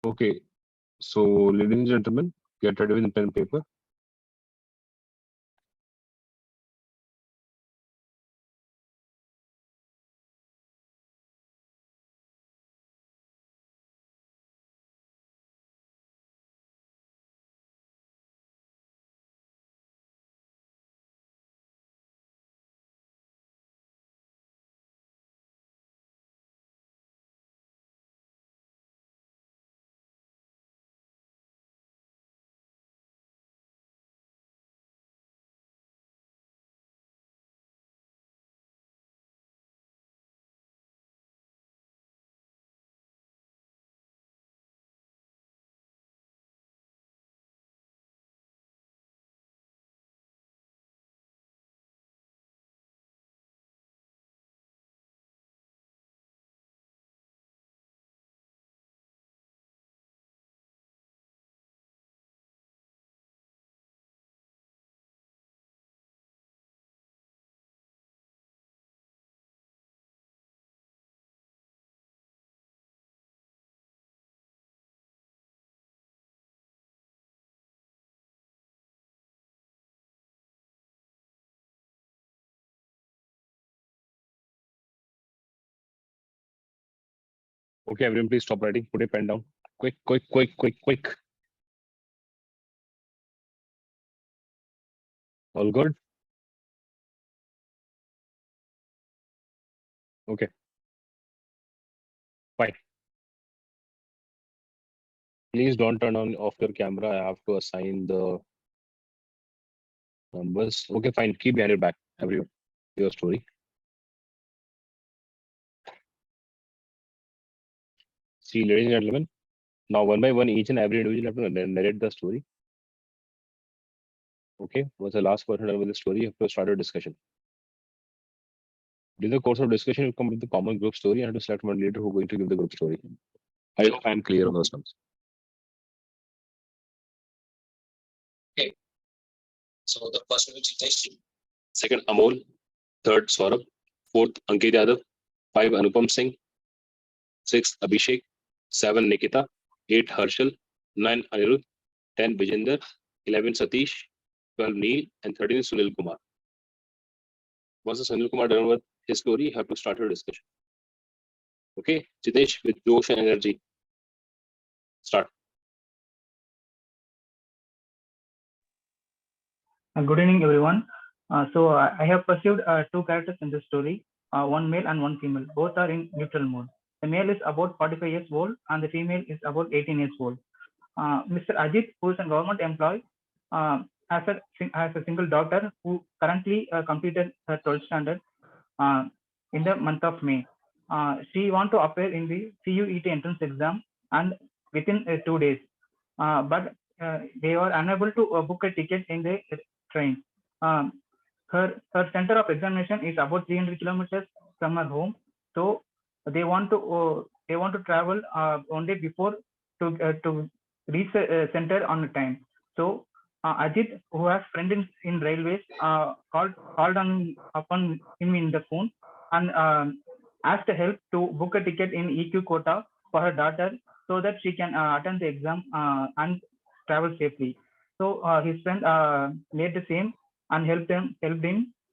Okay, so ladies and gentlemen, get ready with pen and paper. Okay, everyone, please stop writing. Put a pen down. Quick, quick, quick, quick, quick. All good? Okay. Fine. Please don't turn on off your camera. I have to assign the numbers. Okay, fine. Keep behind your back, everyone. Your story. See, ladies and gentlemen, now one by one, each and every individual have to narrate the story. Okay, once the last person done with the story, you have to start a discussion. During the course of discussion, you come with the common group story and have to select one leader who is going to give the group story. I hope I am clear on those terms. Okay. So the first one is Hitesh. Second, Amol. Third, Saurabh. Fourth, Ankit Yadav. 5, Anupam Singh. 6, Abhishek. 7, Nikita. 8, Harshal. 9, Anirudh. 10, Vijender. 11, Satish. 12, Neil. And 13, Sunil Kumar. Once the Sunil Kumar done with his story, you have to start your discussion. Okay, Jitesh, with Josh and energy. Start. Good evening, everyone. I have pursued two characters in this story, one male and one female. Both are in neutral mode. The male is about 45 years old and the female is about 18 years old. Mr. Ajit, who is a government employee, has a single daughter who currently completed her 12th standard in the month of May. She wants to appear in the CUET entrance exam and within 2 days, but they were unable to book a ticket in the train. Her center of examination is about 300 kilometers from her home, so they want to travel 1 day before to reach the center on time. So Ajit, who has friends in railways, called upon him in the phone and asked help to book a ticket in EQ quota for her daughter so that she can attend the exam and travel safely. So his friend made the same and helped him,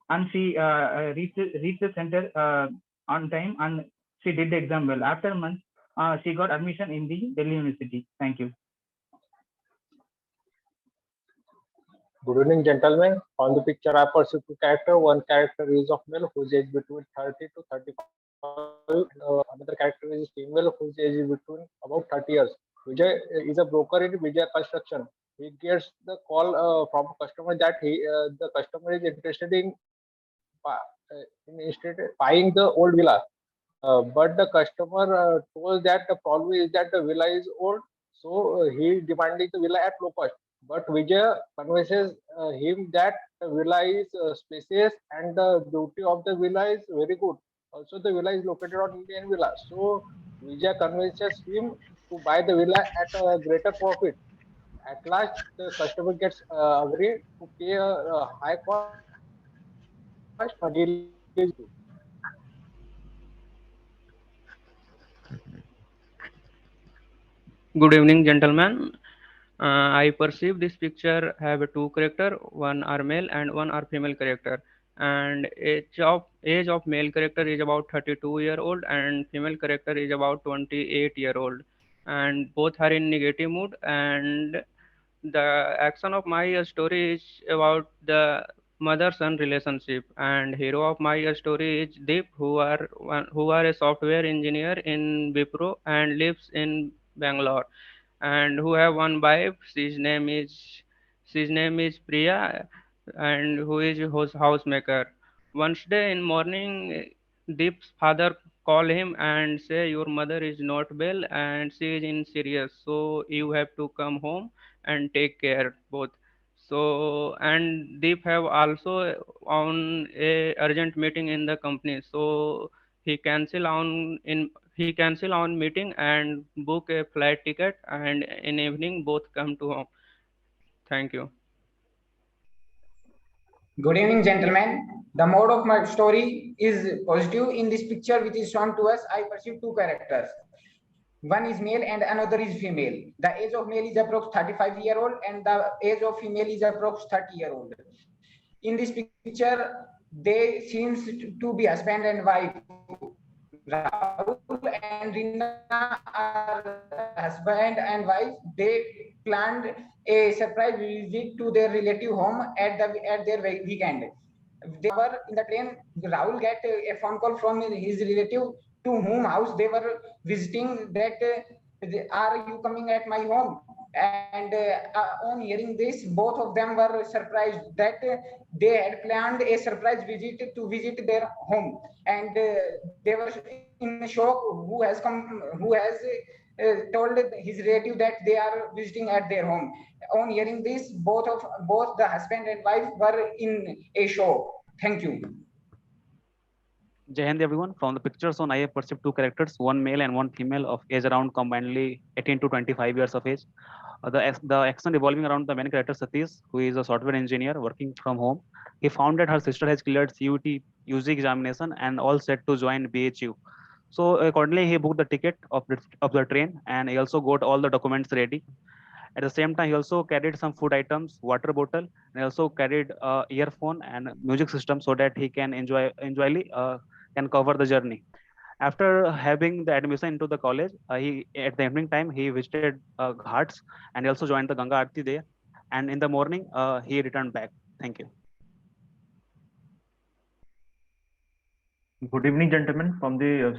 and she reached the center on time and she did the exam well. After a month, she got admission in the Delhi University. Thank you. Good evening, gentlemen. On the picture, I perceive two characters. One character is of male whose age between 30 to 35. Another character is female whose age is between about 30 years. Vijay is a broker in Vijay Construction. He gets the call from a customer that the customer is interested in buying the old villa. But the customer told that the problem is that the villa is old, so he demanding the villa at low cost. But Vijay convinces him that the villa is spacious and the beauty of the villa is very good. Also, the villa is located on Indian villa. So Vijay convinces him to buy the villa at a greater profit. At last, the customer gets agreed to pay a high cost and he leaves. Good evening, gentlemen. I perceive this picture have two character, one are male and one are female character. And age of male character is about 32-year-old and female character is about 28-year-old. And both are in negative mood. And the action of my story is about the mother-son relationship. And hero of my story is Deep, who are a software engineer in Wipro and lives in Bangalore, and who have one wife. His name is Priya, and who is his housemaker. One day in morning, Deep's father call him and say your mother is not well and she is in serious, so you have to come home and take care both. So and Deep have also on a urgent meeting in the company, so he cancel on meeting and book a flight ticket, and in evening both come to home. Thank you. Good evening, gentlemen. The mode of my story is positive. In this picture, which is shown to us, I perceive two characters. One is male and another is female. The age of male is approx 35-year-old and the age of female is approx 30-year-old. In this picture, they seems to be husband and wife. Rahul and Rina are husband and wife. They planned a surprise visit to their relative home at their weekend. They were in the train. Rahul get a phone call from his relative to whom house they were visiting. That are you coming at my home? And on hearing this, both of them were surprised that they had planned a surprise visit to visit their home, and they were in shock. Who has told his relative that they are visiting at their home. On hearing this, both the husband and wife were in a shock. Thank you. Jai Hind everyone. From the pictures on, I have perceived two characters, one male and one female of age around combinedly 18 to 25 years of age. The action revolving around the main character Satish, who is a software engineer working from home. He found that her sister has cleared CUT UG examination and all set to join BHU. So accordingly, he booked the ticket of the train, and he also got all the documents ready. At the same time, he also carried some food items, water bottle, and he also carried earphone and music system so that he can enjoyly can cover the journey. After having the admission into the college, he at the evening time he visited Ghats, and he also joined the Ganga Aarti there. And in the morning, he returned back. Thank you. Good evening, gentlemen. From the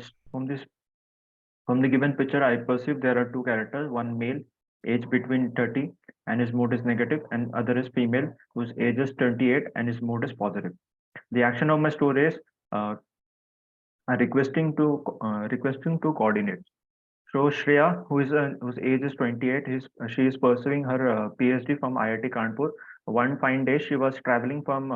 given picture, I perceive there are two characters: one male, age between 30, and his mood is negative, and other is female, whose age is 28, and his mood is positive. The action of my story is uh, requesting to coordinate. So Shreya, whose age is 28, she is pursuing her PhD from IIT Kanpur. One fine day, she was traveling from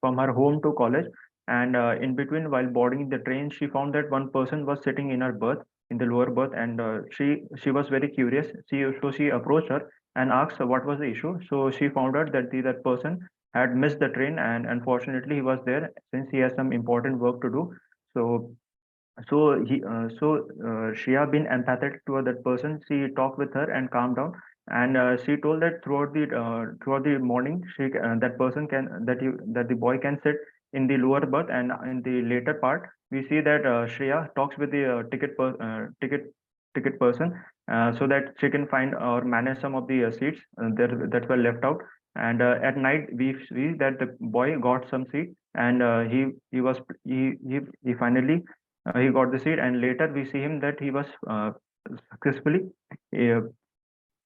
from her home to college, and in between, while boarding the train, she found that one person was sitting in her berth, in the lower berth, and she was very curious. She approached her and asked what was the issue. So she found out that that person had missed the train, and unfortunately, he was there since he has some important work to do. So Shreya being empathetic toward that person, she talked with her and calmed down. And she told that throughout the morning, that person can that the boy can sit in the lower berth, and in the later part, we see that Shreya talks with the ticket person, so that she can find or manage some of the seats that were left out. And at night, we see that the boy got some seat, and he finally he got the seat, and later we see him that he was successfully uh,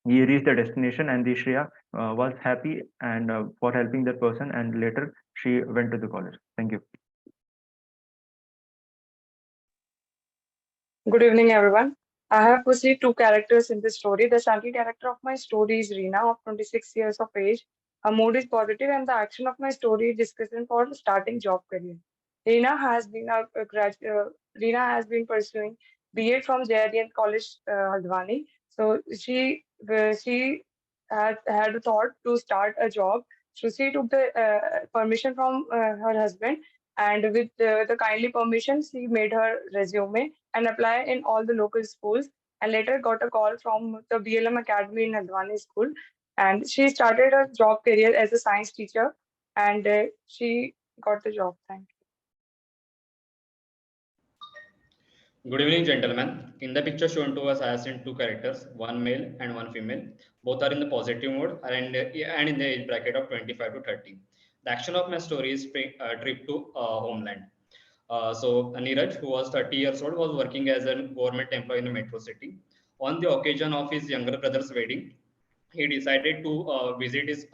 he reached the destination, and the Shreya was happy and for helping that person, and later she went to the college. Thank you. Good evening, everyone. I have perceived two characters in this story. The central character of my story is Reena, of 26 years of age. Her mood is positive, and the action of my story is discussion for starting job career. Reena has been Reena has been pursuing BA from JRDN College, Haldwani. So she had a thought to start a job. So she took the permission from her husband, and with the kindly permission, she made her resume and apply in all the local schools. and later got a call from the BLM Academy in Advani School. And she started her job career as a science teacher, and she got the job. Thank you. Good evening, gentlemen. In the picture shown to us, I have seen two characters, one male and one female. Both are in the positive mode and in the age bracket of 25 to 30. The action of my story is trip to homeland. So Neeraj, who was 30 years old, was working as a government employee in a metro city. On the occasion of his younger brother's wedding, he decided to visit his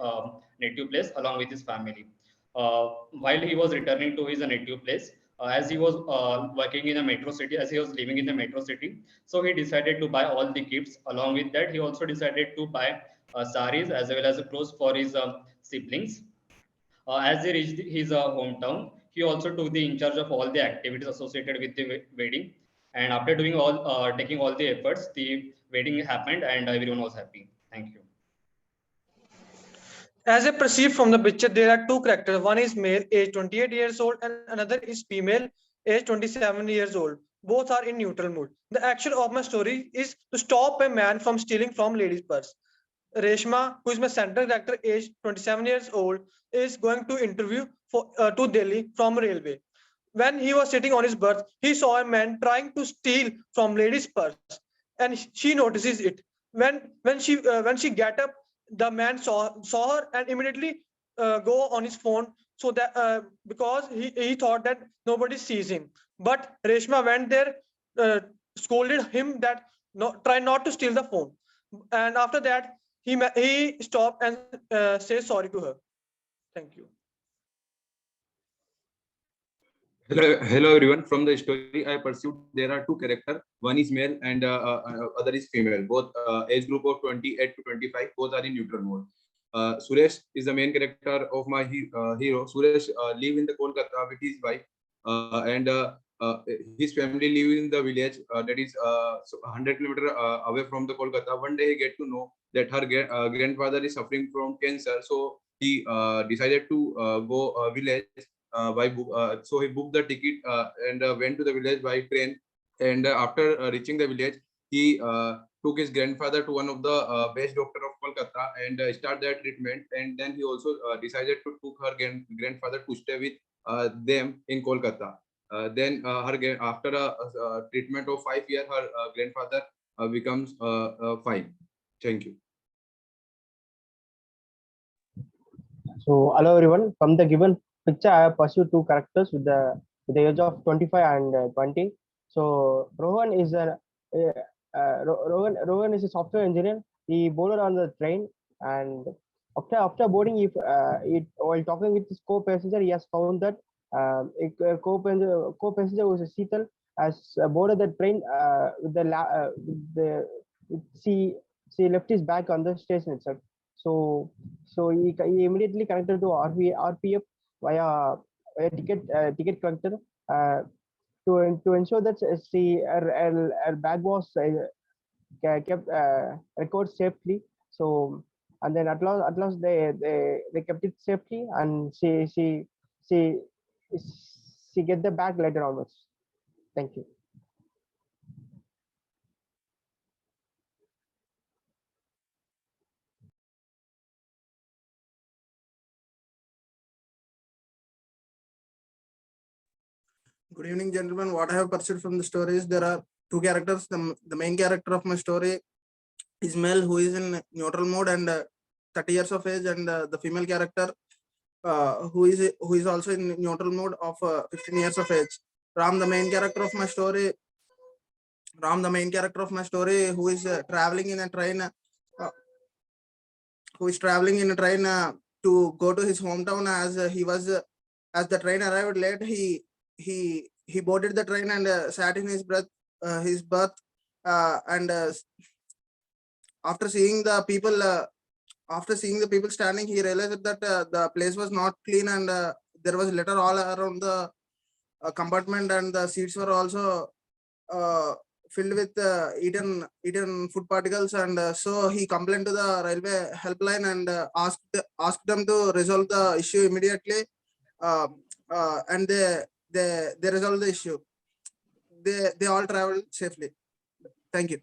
native place along with his family. While he was returning to his native place, as he was working in a metro city, as he was living in the metro city, so he decided to buy all the gifts. Along with that, he also decided to buy saris as well as clothes for his siblings. As he reached his hometown, he also took the in charge of all the activities associated with the wedding. And after doing all, taking all the efforts, the wedding happened and everyone was happy. Thank you. As I perceive from the picture, there are two characters. One is male, age 28 years old, and another is female, age 27 years old. Both are in neutral mood. The action of my story is to stop a man from stealing from lady's purse. Reshma, who is my central character, age 27 years old, is going to interview to Delhi from railway. When he was sitting on his berth, he saw a man trying to steal from lady's purse, and she notices it. When she get up, the man saw her and immediately go on his phone, so that because he thought that nobody sees him. But Reshma went there, scolded him that try not to steal the phone, and after that he stopped and says sorry to her. Thank you. Hello everyone. From the story I pursued, there are two characters. One is male and other is female. Both age group of 28 to 25. Both are in neutral mode. Suresh is the main character of my hero. Suresh live in the Kolkata with his wife, and his family live in the village that is 100 kilometers away from the Kolkata. One day he get to know that her grandfather is suffering from cancer, so he decided to go village. So he booked the ticket and went to the village by train. And after reaching the village, he took his grandfather to one of the best doctor of Kolkata and start their treatment. And then he also decided to took her grandfather to stay with them in Kolkata. Then after a treatment of 5 years, her grandfather becomes fine. Thank you. So hello everyone. From the given picture, I have pursued two characters with the age of 25 and 20. So Rohan is Rohan is a software engineer. He boarded on the train, and after boarding, while talking with his co-passenger, he has found that a co-passenger was a Sheetal has boarded the train she left his bag on the station itself. So he immediately connected to RPF via ticket collector to ensure that her bag was kept recorded safely. So and then at last they kept it safely, and she get the bag later onwards. Thank you. Good evening, gentlemen. What I have pursued from the story is there are two characters. The main character of my story is male, who is in neutral mode and 30 years of age, and the female character who is also in neutral mode of 15 years of age. Ram, the main character of my story, who is traveling in a train, to go to his hometown. As the train arrived late, he boarded the train and sat in his berth, and after seeing the people standing, he realized that the place was not clean, and there was litter all around the compartment, and the seats were also filled with eaten food particles. And so he complained to the railway helpline and asked them to resolve the issue immediately, and they resolved the issue. They all traveled safely. Thank you.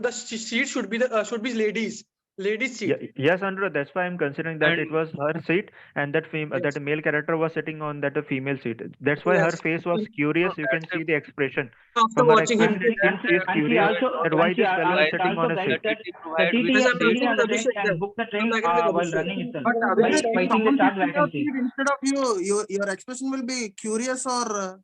the seat should be the ladies seat. Yes, Andrew, that's why I'm considering that And it was her seat and that Yes. that male character was sitting on that female seat. That's why her Yes. face was curious. You can that's see the expression After from her watching him, expression. She is And she curious also that why this fellow is it sitting on also a guides seat. that TTT the provide with yes, TT I'm TT talking on with the train Abhishek can there. book the I'm train talking with while Abhishek. running itself But by Abhishek, if seeing the someone tag sits in your vacancy. seat instead of you, your expression will be curious or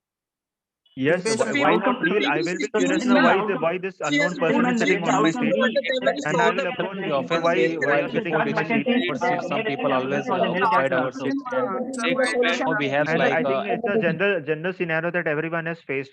Yes, The impatient. why female, not the feel? I female will be is curious using now. the Why this she has unknown person good is And the sitting train on my also seat, but reach the time when you and saw I the will approach In the him. office, Why while you sitting sitting on behind my the seat, seat? for seat, some people always avoid our seats and the take male character or also. behaves And like I think it's a general scenario that everyone has faced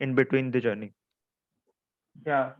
in between the journey. Yeah,